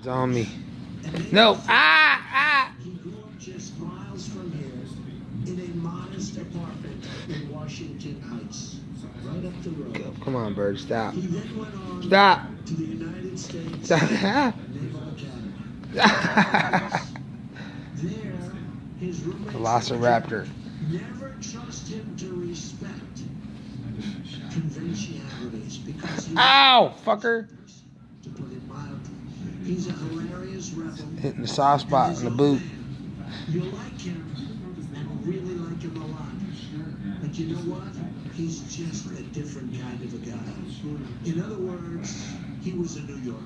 It's on me. No! Ah! He grew up just miles from here in a modest apartment in Washington Heights, right up the road. Come on, bird. Stop. He then went on Stop. to the United States Stop. Naval Academy. There, his roommates Velociraptor. never trust him to respect conventionalities because he Ow, fucker. to put it mildly. He's a hilarious rebel. Hitting the soft spot in the boot. You like him and really like him a lot. But you know what? He's just a different kind of a guy. In other words, he was a New Yorker.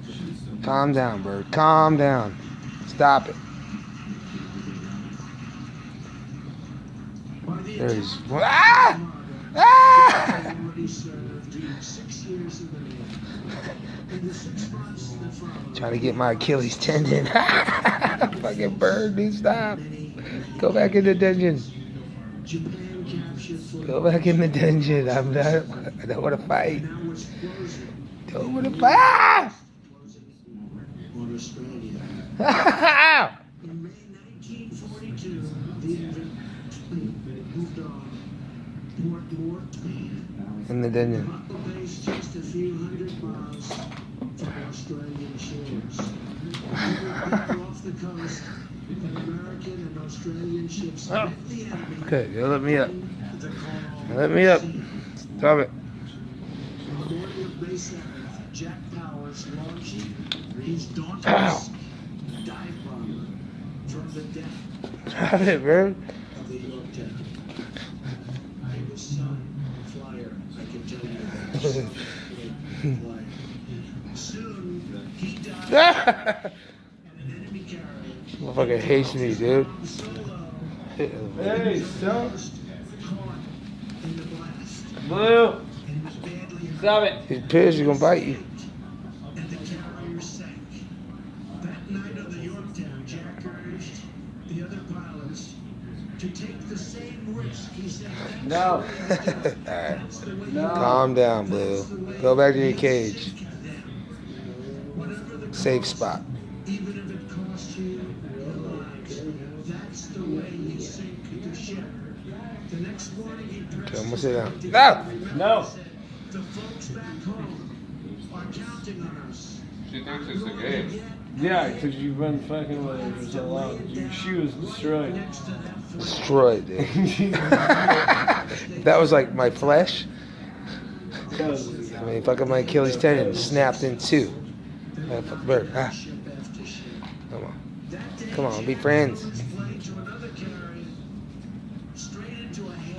Calm down, bird. Calm down. Stop it. There he's. Ah! Ah! Already served 6 years in the Navy. In the 6 months that followed, Trying to get my Achilles tendon. Fucking bird, dude, stop. Go back in the dungeon. Japan captured Go back in the dungeon. I don't want to fight. now was closing Don't want to fight. Ah! on Australia. Ow! In May 1942, the infantry moved on Port Mort, Maine. In the dungeon. Motto based just a few hundred miles from Australian shores. Off the coast, American and Australian ships met the enemy. Okay, you let me up. The call Let me up. Stop it. On the morning of May 7th, Jack Powers launching his Ow. dauntless dive bomber from the deck Stop it, bird. of the Yorktown. He was son, flyer, I can tell you that. Flyer. Soon, he died in an enemy carrier. Motherfucker hates me, dude. Solo, Hey, stop. caught in the blast, Blue. and was badly hurt. Stop it. These pigs are gonna bite you. And the carrier sank. That night on the Yorktown, Jack urged the other pilots to take the same risk. He said, No. that's the way you No. Calm down, Blue. Go back to your cage. sink them. Whatever the Safe cost, spot. even if it costs you your lives, that's the way you sink the ship. The next morning he pressed Okay, I'm gonna sit down. his No! No. said, the folks back home are counting on us. She thinks it's a game. Yeah, because you've been fucking with her for so long. She was destroyed. Destroyed, dude. That was like my flesh. I mean, fucking my Achilles tendon snapped in two. Bird, ah. Come on. Come on, be friends.